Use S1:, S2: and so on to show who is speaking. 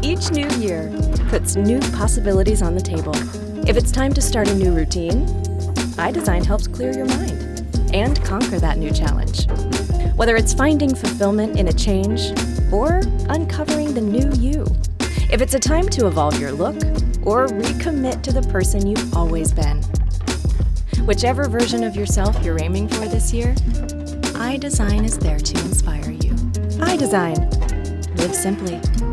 S1: Each new year puts new possibilities on the table. If it's time to start a new routine, iDESIGN helps clear your mind and conquer that new challenge. Whether it's finding fulfillment in a change or uncovering the new you. If it's a time to evolve your look or recommit to the person you've always been. Whichever version of yourself you're aiming for this year, iDESIGN is there to inspire you. iDESIGN. Live simply.